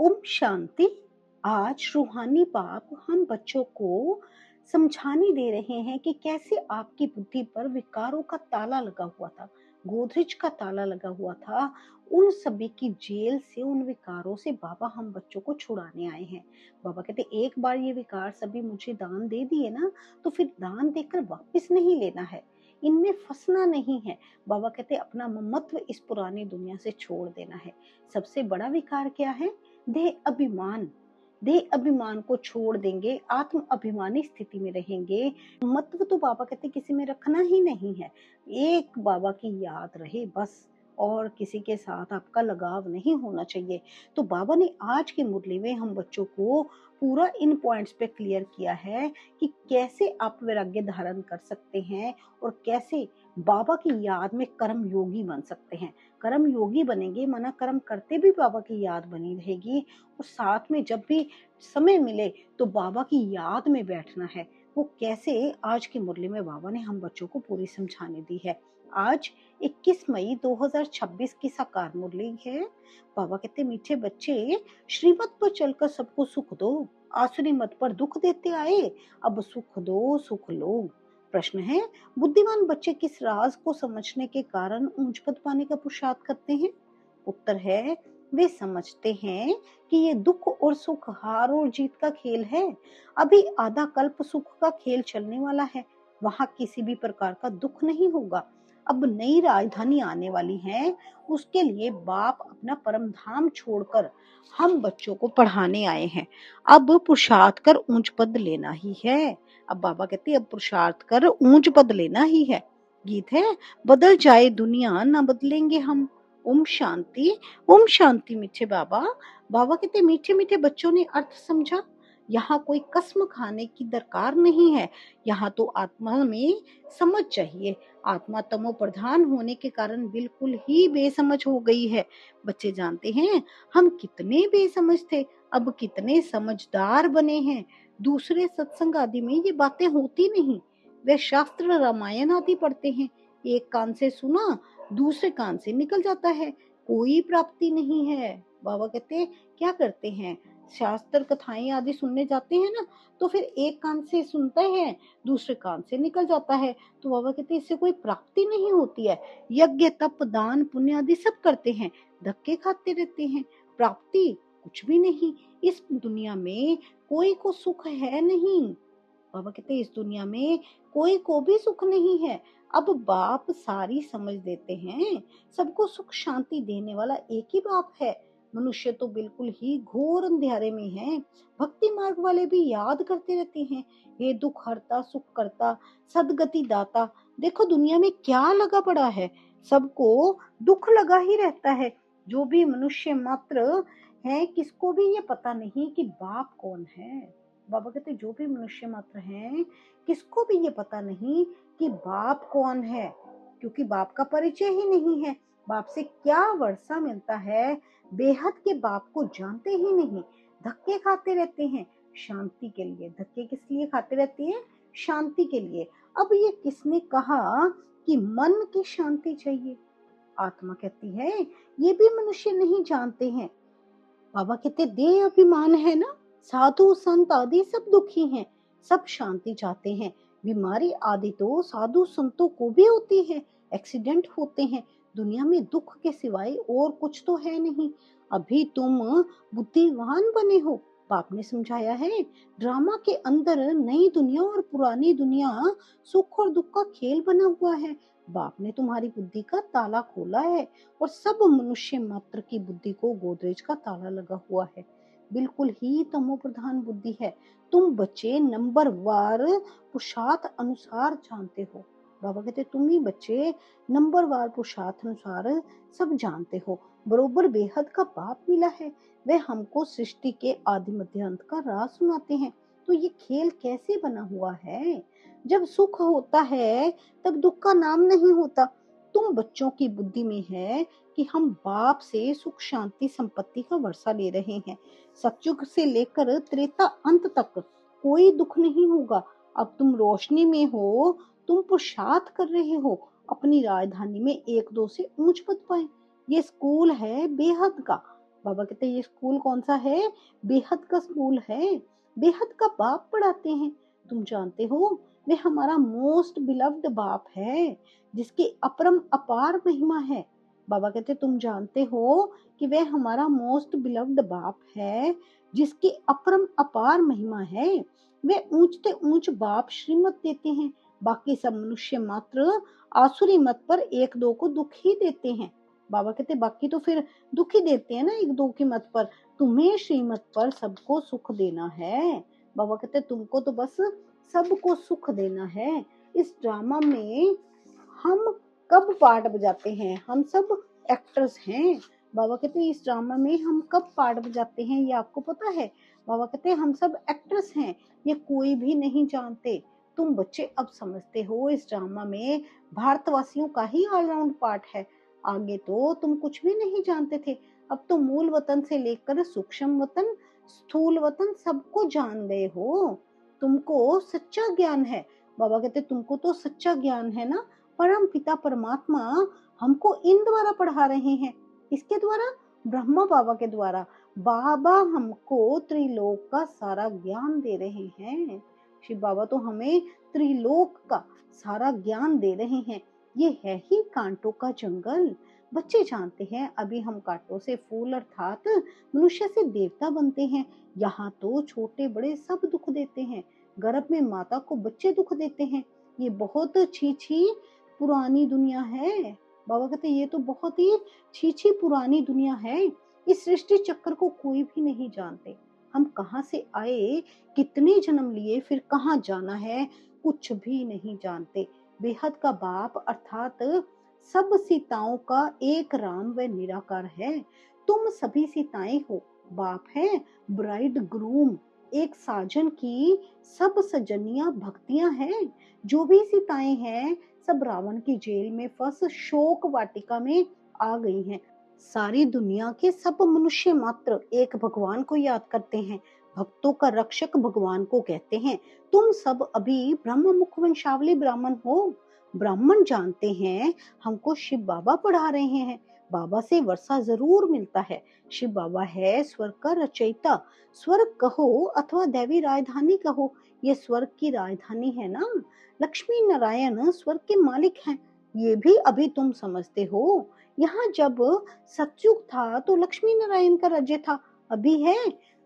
ओम शांति। आज रूहानी बाप हम बच्चों को समझाने दे रहे हैं कि कैसे आपकी बुद्धि पर विकारों का ताला लगा हुआ था, गोदरेज का ताला लगा हुआ था। उन सभी की जेल से, उन विकारों से बाबा हम बच्चों को छुड़ाने आए हैं। बाबा कहते एक बार ये विकार सभी मुझे दान दे दिए ना, तो फिर दान देकर वापस नहीं लेना है, इनमें फंसना नहीं है। बाबा कहते अपना ममत्व इस पुरानी दुनिया से छोड़ देना है। सबसे बड़ा विकार क्या है? देह अभिमान। देह अभिमान को छोड़ देंगे, आत्म अभिमानी स्थिति में रहेंगे। महत्व तो बाबा कहते किसी में रखना ही नहीं है। एक बाबा की याद रहे बस, और किसी के साथ आपका लगाव नहीं होना चाहिए। तो बाबा ने आज की मुरली में हम बच्चों को पूरा इन पॉइंट्स पे क्लियर किया है कि कैसे आप वैराग्य धारण कर सकते हैं और कैसे बाबा की याद में कर्म योगी बन सकते हैं। कर्म योगी बनेंगे माना कर्म करते भी बाबा की याद बनी रहेगी, और साथ में जब भी समय मिले तो बाबा की याद में बैठना है। वो कैसे आज की मुरली में बाबा ने हम बच्चों को पूरी समझाने दी है। आज 21 मई 2026 की साकार मुरली है। बाबा कहते मीठे बच्चे, श्रीमत पर चलकर सबको सुख दो, आसुरी मत पर दुख देते आए, अब सुख दो सुख लो। प्रश्न है, बुद्धिमान बच्चे किस राज को समझने के कारण ऊंच पद पाने का पुरुषार्थ करते हैं? उत्तर है, वे समझते हैं कि ये दुख और सुख, हार और जीत का खेल है। अभी आधा कल्प सुख का खेल चलने वाला है, वहां किसी भी प्रकार का दुख नहीं होगा। अब नई राजधानी आने वाली है, उसके लिए बाप अपना परम धाम छोड़कर हम बच्चों को पढ़ाने आए हैं। अब पुरुषार्थ कर ऊंच पद लेना ही है। अब बाबा कहते अब पुरुषार्थ कर ऊंच पद लेना ही है। गीत है, बदल जाए दुनिया ना बदलेंगे हम। ओम शांति। ओम शांति मीठे बाबा। बाबा कहते मीठे मीठे बच्चों ने अर्थ समझा। यहाँ कोई कसम खाने की दरकार नहीं है, यहाँ तो आत्मा में समझ चाहिए। आत्मा तमो प्रधान होने के कारण बिल्कुल ही बेसमझ हो गई है। बच्चे जानते हैं हम कितने बेसमझ थे, अब कितने समझदार बने हैं। दूसरे सत्संग आदि में ये बातें होती नहीं। वे शास्त्र रामायण आदि पढ़ते हैं, एक कान से सुना दूसरे कान से निकल जाता है, कोई प्राप्ति नहीं है। बाबा कहते क्या करते हैं, शास्त्र कथाएं आदि सुनने जाते हैं ना, तो फिर एक कान से सुनते हैं दूसरे कान से निकल जाता है। तो बाबा कहते इससे कोई प्राप्ति नहीं होती है। यज्ञ तप दान पुण्य आदि सब करते हैं, धक्के खाते रहते हैं, प्राप्ति कुछ भी नहीं। इस दुनिया में कोई को सुख है नहीं। बाबा कहते इस दुनिया में कोई को भी सुख नहीं है। अब बाप सारी समझ देते हैं, सबको सुख शांति देने वाला एक ही बाप है। मनुष्य तो बिल्कुल ही घोर अंधेरे में है। भक्ति मार्ग वाले भी याद करते रहते हैं, ये दुख हरता सुख करता सदगति दाता। देखो दुनिया में क्या लगा पड़ा है, सबको दुख लगा ही रहता है। जो भी मनुष्य मात्र है, किसको भी ये पता नहीं कि बाप कौन है। बाबा कहते जो भी मनुष्य मात्र हैं, किसको भी ये पता नहीं कि बाप कौन है, क्योंकि बाप का परिचय ही नहीं है। बाप से क्या वर्षा मिलता है, बेहद के बाप को जानते ही नहीं। धक्के खाते रहते हैं शांति के लिए। धक्के किस लिए खाते रहते हैं? शांति के लिए। अब ये किसने कहा कि मन की शांति चाहिए? आत्मा कहती है ये भी मनुष्य नहीं जानते हैं। बाबा कहते देह अभिमान है ना, साधु संत आदि सब दुखी हैं, सब शांति चाहते हैं। बीमारी आदि तो साधु संतों को भी होती है, एक्सीडेंट होते हैं। दुनिया में दुख के सिवाय और कुछ तो है नहीं। अभी तुम बुद्धिमान बने हो, बाप ने समझाया है। ड्रामा के अंदर नई दुनिया और पुरानी दुनिया, सुख और दुख का खेल बना हुआ है। बाप ने तुम्हारी बुद्धि का ताला खोला है, और सब मनुष्य मात्र की बुद्धि को गोदरेज का ताला लगा हुआ है। बिल्कुल ही तमो प्रधान बुद्धि है। तुम बच्चे नंबर वार पुरुषार्थ अनुसार जानते हो। बाबा कहते तुम ही बच्चे नंबर वार पुरुषार्थ अनुसार सब जानते हो। बरोबर बेहद का बाप मिला है, वे हमको सृष्टि के आदि मध्य अंत का राज सुनाते हैं। तो ये खेल कैसे बना हुआ है? जब सुख होता है तब दुख का नाम नहीं होता। तुम बच्चों की बुद्धि में है कि हम बाप से सुख शांति संपत्ति का वर्षा ले रहे हैं। सतयुग से लेकर त्रेता अंत तक कोई दुख नहीं होगा। अब तुम रोशनी में हो, तुम पुरुषार्थ कर रहे हो अपनी राजधानी में एक दो से ऊंच पद पाए। ये स्कूल है बेहद का, बाबा कहते ये स्कूल कौन सा है? बेहद का स्कूल है। बेहद का बाप पढ़ाते हैं। तुम जानते हो वे हमारा मोस्ट बिलव्ड बाप है, जिसकी अपरम अपार महिमा है। बाबा कहते तुम जानते हो कि वे हमारा मोस्ट बिलव्ड बाप है, जिसकी अपरम अपार महिमा है। वे ऊंचते ऊंच बाप श्रीमत देते हैं। बाकी सब मनुष्य मात्र आसुरी मत पर एक दो को दुख ही देते हैं। बाबा कहते बाकी तो फिर दुख ही देते हैं ना एक दो की मत पर। तुम्हें श्रीमत पर सबको सुख देना है। बाबा कहते तुमको तो बस सबको सुख देना है। इस ड्रामा में हम कब पार्ट बजाते हैं? हम सब एक्टर्स हैं। बाबा कहते इस ड्रामा में हम कब पार्ट बजाते हैं ये आपको पता है? बाबा कहते हम सब एक्टर्स हैं, ये कोई भी नहीं जानते। तुम बच्चे अब समझते हो इस ड्रामा में भारतवासियों का ही ऑलराउंड पार्ट है। आगे तो तुम कुछ भी नहीं जानते थे, अब तो मूल वतन से लेकर सूक्ष्म वतन, स्थूल वतन सबको जान गए हो। तुमको सच्चा ज्ञान है। बाबा कहते तुमको तो सच्चा ज्ञान है ना। परम पिता परमात्मा हमको इन द्वारा पढ़ा रहे हैं। इसके द्वारा? ब्रह्मा बाबा के द्वारा। बाबा हमको त्रिलोक का सारा ज्ञान दे रहे हैं। शिव बाबा तो हमें त्रिलोक का सारा ज्ञान दे रहे हैं। ये है ही कांटों का जंगल। बच्चे जानते हैं अभी हम कांटों से फूल अर्थात मनुष्य से देवता बनते हैं। यहाँ तो छोटे बड़े सब दुख देते हैं। गर्भ में माता को बच्चे दुख देते हैं। ये बहुत छी पुरानी दुनिया है। बाबा कहते ये तो बहुत ही छी पुरानी दुनिया है। इस सृष्टि चक्र को कोई भी नहीं जानते। हम कहाँ से आए, कितने जन्म लिए, फिर कहाँ जाना है, कुछ भी नहीं जानते। बेहद का बाप अर्थात सब सीताओं का एक राम व निराकार है। तुम सभी सीताएं हो। बाप है ब्राइड ग्रूम, एक साजन की सब सजनियां भक्तियां हैं। जो भी सीताएं हैं सब रावण की जेल में फंस शोक वाटिका में आ गई हैं। सारी दुनिया के सब मनुष्य मात्र एक भगवान को याद करते हैं। भक्तों का रक्षक भगवान को कहते हैं। तुम सब अभी ब्रह्म मुख वंशावली ब्राह्मण हो। ब्राह्मण जानते हैं हमको शिव बाबा पढ़ा रहे हैं। बाबा से वर्षा जरूर मिलता है। शिव बाबा है स्वर्ग का रचयिता। स्वर्ग कहो अथवा दैवी राजधानी कहो, ये स्वर्ग की राजधानी है ना। लक्ष्मी नारायण स्वर्ग के मालिक हैं। ये भी अभी तुम समझते हो। यहाँ जब सतयुग था तो लक्ष्मी नारायण का राज्य था। अभी है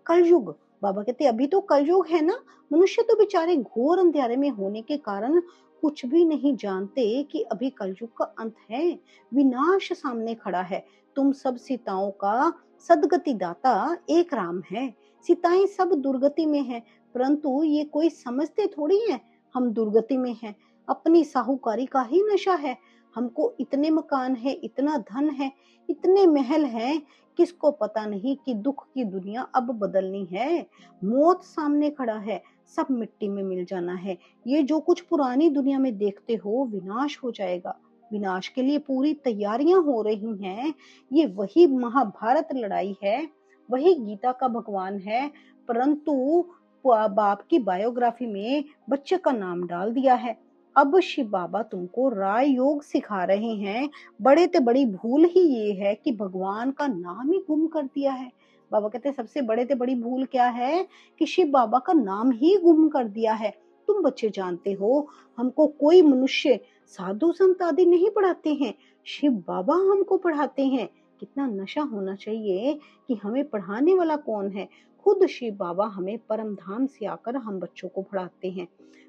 कलयुग। बाबा कहते अभी तो कलयुग है ना। मनुष्य तो बेचारे घोर अंधेरे में होने के कारण कुछ भी नहीं जानते कि अभी कलयुग का अंत है। विनाश सामने खड़ा है। तुम सब सीताओं का सदगति दाता एक राम है। सीताएं सब दुर्गति में हैं, परंतु ये कोई समझते थोड़ी है हम दुर्गति में हैं। अपनी साहूकारी का ही नशा है। हमको इतने मकान है, इतना धन है, इतने महल हैं, किसको पता नहीं कि दुख की दुनिया अब बदलनी है। मौत सामने खड़ा है, सब मिट्टी में मिल जाना है। ये जो कुछ पुरानी दुनिया में देखते हो विनाश हो जाएगा। विनाश के लिए पूरी तैयारियां हो रही हैं। ये वही महाभारत लड़ाई है, वही गीता का भगवान है, परंतु बाप की बायोग्राफी में बच्चे का नाम डाल दिया है। अब शिव बाबा तुमको राय योग सिखा रहे हैं। बड़े ते बड़ी भूल ही ये है कि भगवान का नाम ही गुम कर दिया है। बाबा कहते हैं सबसे बड़े ते बड़ी भूल क्या है कि शिव बाबा का नाम ही गुम कर दिया है। तुम बच्चे जानते हो हमको कोई मनुष्य साधु संत आदि नहीं पढ़ाते हैं, शिव बाबा हमको पढ़ाते हैं। कितना नशा होना चाहिए कि हमें पढ़ाने वाला कौन है। खुद शिव बाबा हमें परम धाम से आकर हम बच्चों को पढ़ाते हैं।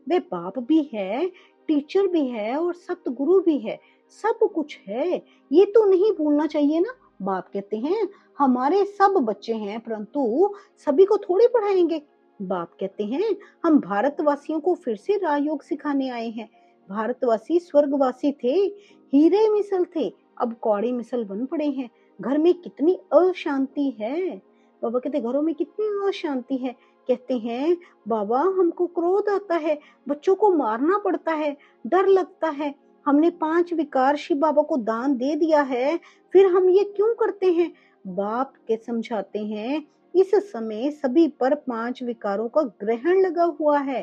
वे बाप भी है, टीचर भी है और सतगुरु भी है। सब कुछ है, ये तो नहीं भूलना चाहिए ना। बाप कहते हैं हमारे सब बच्चे हैं, परंतु सभी को थोड़ी पढ़ाएंगे। बाप कहते हैं हम भारतवासियों को फिर से राजयोग सिखाने आए हैं। भारतवासी स्वर्गवासी थे, हीरे मिसल थे, अब कौड़ी मिसल बन पड़े हैं। घर में कितनी अशांति है। बाबा कहते घरों में कितनी अशांति है। कहते हैं बाबा हमको क्रोध आता है, बच्चों को मारना पड़ता है, डर लगता है। हमने 5 विकार शिव बाबा को दान दे दिया है, फिर हम ये क्यों करते हैं? बाप के समझाते हैं इस समय सभी पर 5 विकारों का ग्रहण लगा हुआ है।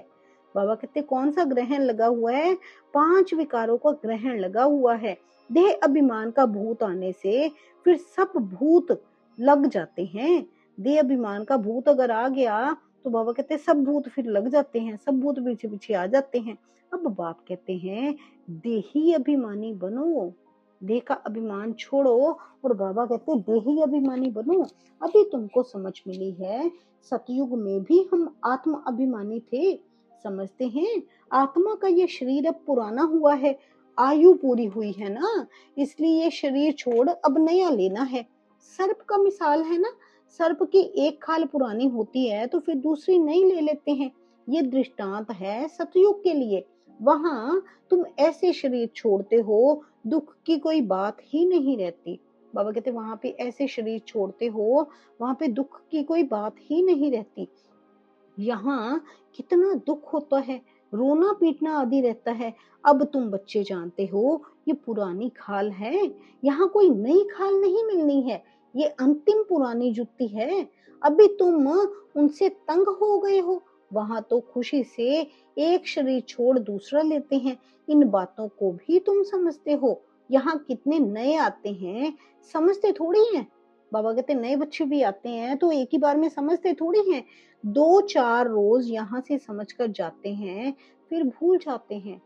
बाबा कहते कौन सा ग्रहण लगा हुआ है? 5 विकारों का ग्रहण लगा हुआ है। देह अभिमान का भूत आने से फिर सब भूत लग जाते हैं। देह अभिमान का भूत अगर आ गया तो बाबा कहते हैं सब भूत फिर लग जाते हैं, सब भूत पीछे पीछे आ जाते हैं। अब बाप कहते हैं देही अभिमानी बनो, देह का अभिमान छोड़ो, और बाबा कहते हैं देही अभिमानी बनो। अभी तुमको समझ मिली है, सतयुग में भी हम आत्म अभिमानी थे। समझते हैं आत्मा का ये शरीर अब पुराना हुआ है, आयु पूरी हुई है ना, इसलिए ये शरीर छोड़ अब नया लेना है। सर्प का मिसाल है ना, सर्प की एक खाल पुरानी होती है तो फिर दूसरी नई ले लेते हैं। ये दृष्टांत है सतयुग के लिए। वहां तुम ऐसे शरीर छोड़ते हो, दुख की कोई बात ही नहीं रहती। बाबा कहते वहां पे ऐसे शरीर छोड़ते हो, वहां पे दुख की कोई बात ही नहीं रहती। यहाँ कितना दुख होता है, रोना पीटना आदि रहता है। अब तुम बच्चे जानते हो ये पुरानी खाल है, यहाँ कोई नई खाल नहीं मिलनी है, ये अंतिम पुरानी जुत्ती है। अभी तुम उनसे तंग हो गए हो, वहां तो खुशी से एक शरीर छोड़ दूसरा लेते हैं। इन बातों को भी तुम समझते हो। यहाँ कितने नए आते हैं, समझते थोड़ी हैं। बाबा कहते नए बच्चे भी आते हैं तो एक ही बार में समझते थोड़ी हैं, 2-4 रोज यहाँ से समझ कर जाते हैं, फिर भूल जाते हैं।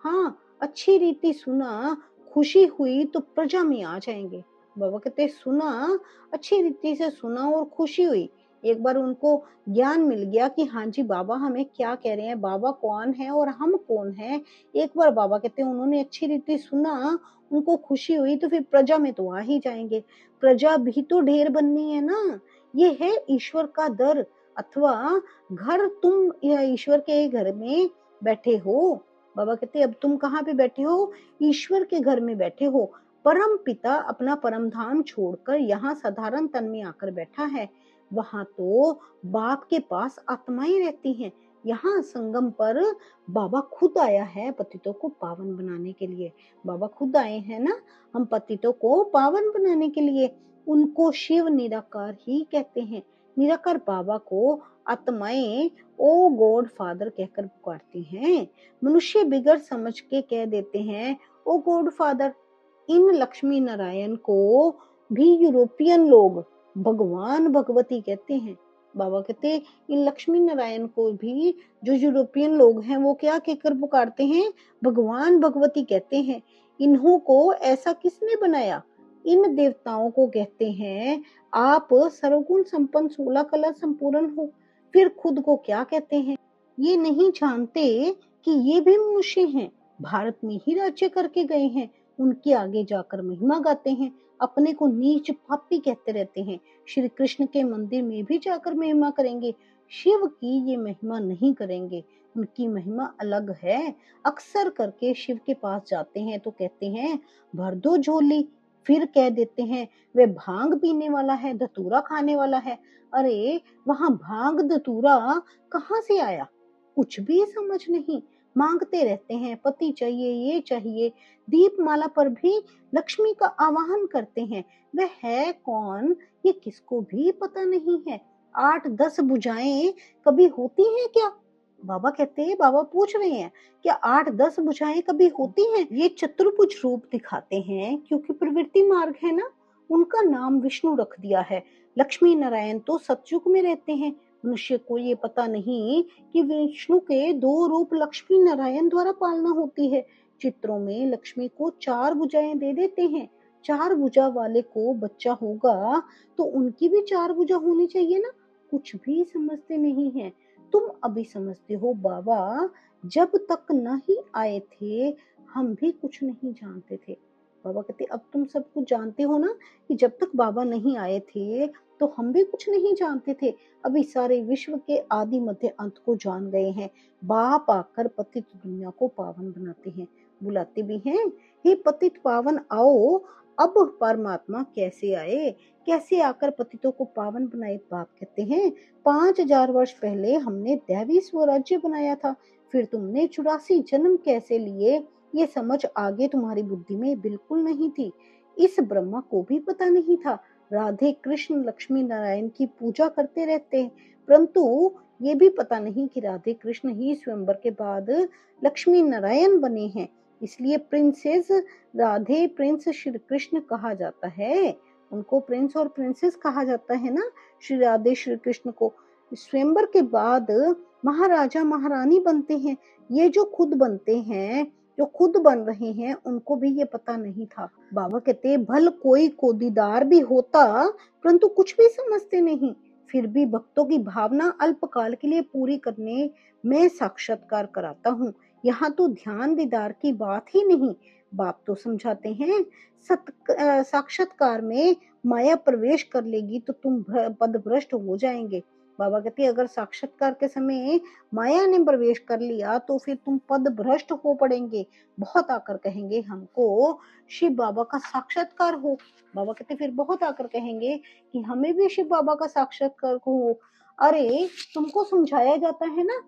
हाँ, अच्छी रीति सुना, खुशी हुई तो प्रजा में आ जाएंगे। बाबा कहते सुना, अच्छी रीति से सुना और खुशी हुई। एक बार उनको ज्ञान मिल गया कि हाँ जी बाबा हमें क्या कह रहे हैं, बाबा कौन है और हम कौन है। एक बार बाबा कहते हैं उन्होंने अच्छी रीति सुना, उनको खुशी हुई तो फिर प्रजा में तो आ ही जाएंगे। प्रजा भी तो ढेर बननी है ना, ये है ईश्वर का दर, अथवा घर। तुम ईश्वर के घर में बैठे हो। बाबा कहते अब तुम कहाँ पे बैठे हो, ईश्वर के घर में बैठे हो। परम पिता अपना परम धाम छोड़कर यहाँ साधारण तन में आकर बैठा है। वहां तो बाप के पास आत्माएं रहती हैं। यहाँ संगम पर बाबा खुद आया है पतितों को पावन बनाने के लिए। बाबा खुद आए हैं ना, हम पतितों को पावन बनाने के लिए। उनको शिव निराकार ही कहते हैं। निराकार बाबा को आत्माएं ओ गॉड फादर कहकर पुकारती हैं। मनुष्य बिगड़ समझ के कह देते हैं ओ गॉड फादर। इन लक्ष्मी नारायण को भी यूरोपियन लोग भगवान भगवती कहते हैं। बाबा कहते इन लक्ष्मी नारायण को भी जो यूरोपियन लोग हैं वो क्या कहकर पुकारते हैं, भगवान भगवती कहते हैं। इन्हों को ऐसा किसने बनाया, इन देवताओं को कहते हैं आप सर्वगुण संपन्न 16 कला संपूर्ण हो। फिर खुद को क्या कहते हैं, ये नहीं जानते कि ये भी मनुष्य हैं, भारत में ही राज्य करके गए हैं। उनके आगे जाकर महिमा गाते हैं, अपने को नीच पापी कहते रहते हैं। श्री कृष्ण के मंदिर में भी जाकर महिमा करेंगे, शिव की ये महिमा नहीं करेंगे, उनकी महिमा अलग है। अक्सर करके शिव के पास जाते हैं तो कहते हैं भर दो झोली, फिर कह देते हैं वे भांग पीने वाला है, धतूरा खाने वाला है। अरे वहां भांग धतूरा कहाँ से आया, कुछ भी समझ नहीं। मांगते रहते हैं पति चाहिए, ये चाहिए। दीपमाला पर भी लक्ष्मी का आवाहन करते हैं, वह है कौन ये किसको भी पता नहीं है। 8-10 भुजाएं कभी होती हैं क्या, बाबा कहते हैं, बाबा पूछ रहे हैं क्या 8-10 भुजाएं कभी होती हैं। ये चतुर्भुज रूप दिखाते हैं क्योंकि प्रवृत्ति मार्ग है ना, उनका नाम विष्णु रख दिया है। लक्ष्मी नारायण तो सतयुग में रहते हैं। मनुष्य को ये पता नहीं कि विष्णु के 2 रूप लक्ष्मी नारायण द्वारा पालना होती है। चित्रों में लक्ष्मी को 4 भुजाएं दे देते हैं। 4 भुजा वाले को बच्चा होगा तो उनकी भी 4 भुजा होनी चाहिए ना, कुछ भी समझते नहीं है। तुम अभी समझते हो बाबा जब तक नहीं आए थे हम भी कुछ नहीं जानते थे। बाबा कहते अब तुम सब कुछ जानते हो ना, कि जब तक बाबा नहीं आए थे तो हम भी कुछ नहीं जानते थे। अभी सारे विश्व के आदि मध्य अंत को जान गए हैं। बाप आकर पतित दुनिया को पावन बनाते हैं, बुलाते भी हैं, हे पतित पावन आओ। अब परमात्मा कैसे आए, कैसे आकर पतितों को पावन बनाए। बाप कहते हैं 5000 वर्ष पहले हमने दैवी स्वराज्य बनाया था, फिर तुमने 84 जन्म कैसे लिए ये समझ आगे तुम्हारी बुद्धि में बिल्कुल नहीं थी। इस ब्रह्मा को भी पता नहीं था। राधे कृष्ण लक्ष्मी नारायण की पूजा करते रहते हैं, परंतु ये भी पता नहीं कि राधे कृष्ण ही स्वयंवर के बाद लक्ष्मी नारायण बने हैं। इसलिए प्रिंसेस राधे प्रिंस श्री कृष्ण कहा जाता है। उनको प्रिंस और प्रिंसेस कहा जाता है ना, श्री राधे श्री कृष्ण को। स्वयंवर के बाद महाराजा महारानी बनते हैं। ये जो खुद बनते हैं, जो खुद बन रहे हैं, उनको भी ये पता नहीं था। बाबा कहते भल कोई कोदीदार भी होता, परंतु कुछ भी समझते नहीं। फिर भी भक्तों की भावना अल्पकाल के लिए पूरी करने में साक्षात्कार कराता हूँ। यहाँ तो ध्यान दीदार की बात ही नहीं। बाप तो समझाते हैं साक्षात्कार में माया प्रवेश कर लेगी तो तुम पदभ्रष्ट हो जाएंगे। बाबा कहते अगर साक्षात्कार के समय माया ने प्रवेश कर लिया तो फिर तुम पद भ्रष्ट हो पड़ेंगे। बहुत आकर कहेंगे हमको शिव बाबा का साक्षात्कार हो। बाबा कहते फिर बहुत आकर कहेंगे कि हमें भी शिव बाबा का साक्षात्कार हो। अरे तुमको समझाया जाता है ना,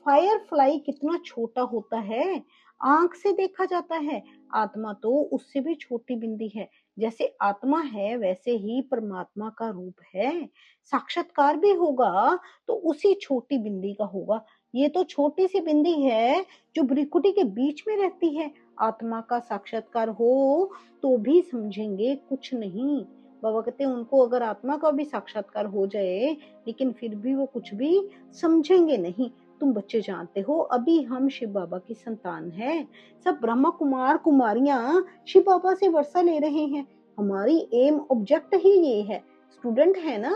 फायर फ्लाई कितना छोटा होता है, आंख से देखा जाता है। आत्मा तो उससे भी छोटी बिंदी है। जैसे आत्मा है वैसे ही परमात्मा का रूप है। साक्षात्कार भी होगा तो उसी छोटी बिंदी का होगा। ये तो छोटी सी बिंदी है जो भ्रिकुटी के बीच में रहती है। आत्मा का साक्षात्कार हो तो भी समझेंगे कुछ नहीं। बाबा कहते हैं उनको अगर आत्मा का भी साक्षात्कार हो जाए लेकिन फिर भी वो कुछ भी समझेंगे नहीं। तुम बच्चे जानते हो अभी हम शिव बाबा की संतान हैं। सब ब्रह्मा कुमार कुमारियां शिव बाबा से वर्षा ले रहे हैं। हमारी एम ऑब्जेक्ट ही ये है। स्टूडेंट है ना,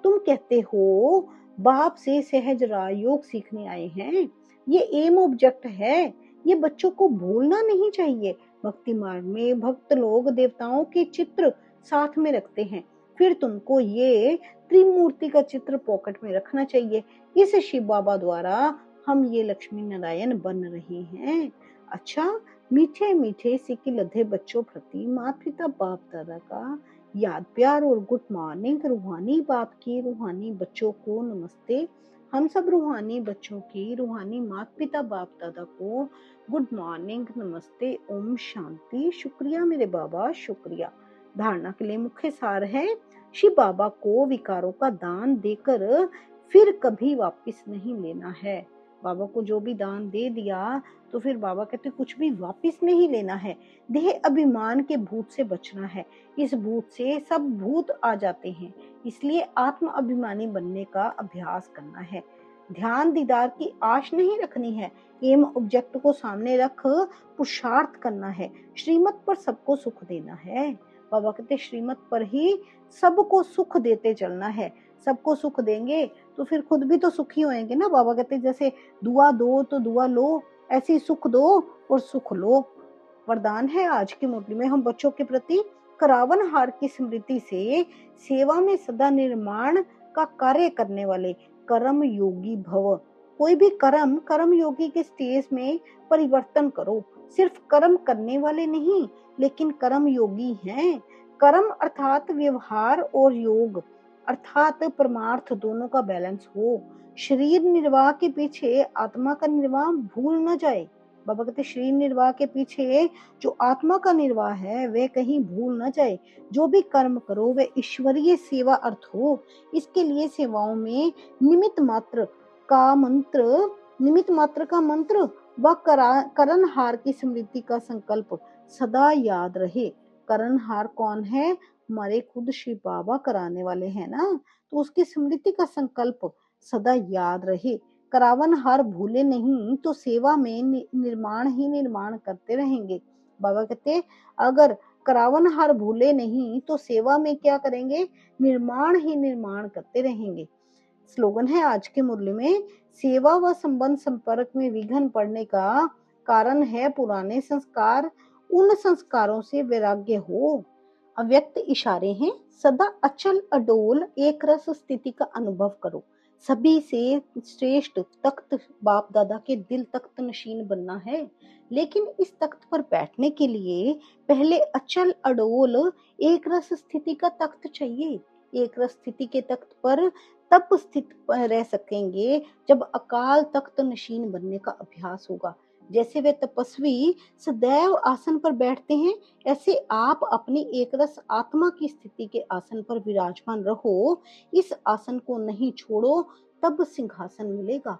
तुम कहते हो बाप से सहज राजयोग सीखने आए हैं। ये एम ऑब्जेक्ट है, ये बच्चों को भूलना नहीं चाहिए। भक्ति मार्ग में भक्त लोग देवताओं के चित्र साथ में रखते हैं, फिर तुमको ये त्रिमूर्ति का चित्र पॉकेट में रखना चाहिए। इस शिव बाबा द्वारा हम ये लक्ष्मी नारायण बन रहे हैं। अच्छा, मीठे मीठे सिक्के लधे बच्चों प्रति माता पिता बाप दादा का याद प्यार और गुड मॉर्निंग। रूहानी बाप की रूहानी बच्चों को नमस्ते। हम सब रूहानी बच्चों की रूहानी माता पिता बाप दादा को गुड मॉर्निंग, नमस्ते, ओम शांति। शुक्रिया मेरे बाबा, शुक्रिया। धारणा के लिए मुख्य सार है शिव बाबा को विकारों का दान देकर फिर कभी वापस नहीं लेना है। बाबा को जो भी दान दे दिया तो फिर बाबा कहते कुछ भी वापस नहीं लेना है। देह अभिमान के भूत से बचना है। इस भूत से सब भूत आ जाते हैं, इसलिए आत्म अभिमानी बनने का अभ्यास करना है। ध्यान दीदार की आश नहीं रखनी है। एम ऑब्जेक्ट को सामने रख पुरुषार्थ करना है। श्रीमत पर सबको सुख देना है। बाबा कहते श्रीमत पर ही सबको सुख देते चलना है। सबको सुख देंगे तो फिर खुद भी तो सुखी होंगे ना। बाबा कहते जैसे दुआ दो तो दुआ लो, ऐसी सुख दो और सुख लो। वरदान है आज की मुरली में हम बच्चों के प्रति करावन हार की स्मृति से सेवा में सदा निर्माण का कार्य करने वाले कर्म योगी भव। कोई भी कर्म योगी के स्टेज में परिवर्तन करो। सिर्फ कर्म करने वाले नहीं लेकिन कर्म योगी हैं। कर्म अर्थात व्यवहार और योग अर्थात परमार्थ दोनों का बैलेंस हो। शरीर निर्वाह के पीछे आत्मा का निर्वाह भूल न जाए। बाबा कहते शरीर निर्वाह के पीछे जो आत्मा का निर्वाह है वह कहीं भूल न जाए। जो भी कर्म करो वह ईश्वरीय सेवा अर्थ हो। इसके लिए सेवाओं में निमित्त मात्र का मंत्र व करणहार की स्मृति का संकल्प सदा याद रहे। करणहार कौन है? हमारे खुद शिव बाबा कराने वाले हैं ना, तो उसकी स्मृति का संकल्प सदा याद रहे। करावन हार भूले नहीं तो सेवा में निर्माण करते रहेंगे। बाबा कहते अगर करावन हार भूले नहीं तो सेवा में क्या करेंगे? निर्माण करते रहेंगे। स्लोगन है आज के मुरली में, सेवा व संबंध संपर्क में विघ्न पड़ने का कारण है पुराने संस्कार। उन संस्कारों से वैराग्य हो। अव्यक्त इशारे हैं, सदा अचल अडोल एक रस स्थिति का अनुभव करो। सभी से श्रेष्ठ तख्त बाप दादा के दिल तख्त नशीन बनना है, लेकिन इस तख्त पर बैठने के लिए पहले अचल अडोल एक रस स्थिति का तख्त चाहिए। एक रस स्थिति के तख्त पर तब स्थित रह सकेंगे जब अकाल तख्त नशीन बनने का अभ्यास होगा। जैसे वे तपस्वी सदैव आसन पर बैठते हैं, ऐसे आप अपनी एकरस आत्मा की स्थिति के आसन पर विराजमान रहो। इस आसन को नहीं छोड़ो, तब सिंहासन मिलेगा।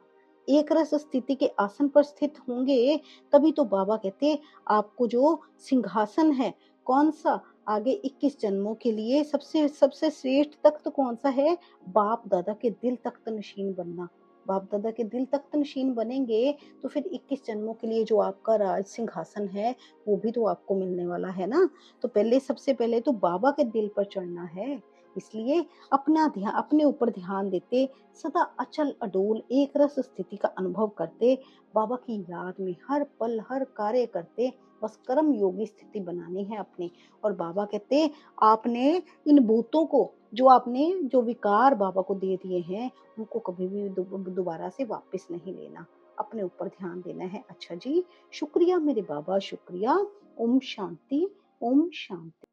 एक रस स्थिति के आसन पर स्थित होंगे तभी तो बाबा कहते आपको जो सिंहासन है, कौन सा? आगे 21 जन्मों के लिए सबसे सबसे श्रेष्ठ तख्त कौन-सा है? बाप-दादा के दिल तख्त नशीन बनना। बाप-दादा के दिल तख्त नशीन बनेंगे, तो फिर 21 जन्मों के लिए जो आपका राज सिंहासन है, वो भी तो आपको मिलने वाला है ना। तो पहले सबसे पहले तो बाबा के दिल पर चढ़ना है। इसलिए अपने ऊपर ध्यान देते, सदा अचल अडोल एक रस स्थिति का अनुभव करते, बाबा की याद में हर पल, हर कार्य करते, बस कर्म योगी स्थिति बनानी है अपनी। और बाबा कहते, आपने इन भूतों को, जो विकार बाबा को दे दिए हैं, उनको कभी भी दोबारा से वापस नहीं लेना। अपने ऊपर ध्यान देना है। अच्छा जी, शुक्रिया मेरे बाबा, शुक्रिया। ओम शांति, ओम शांति।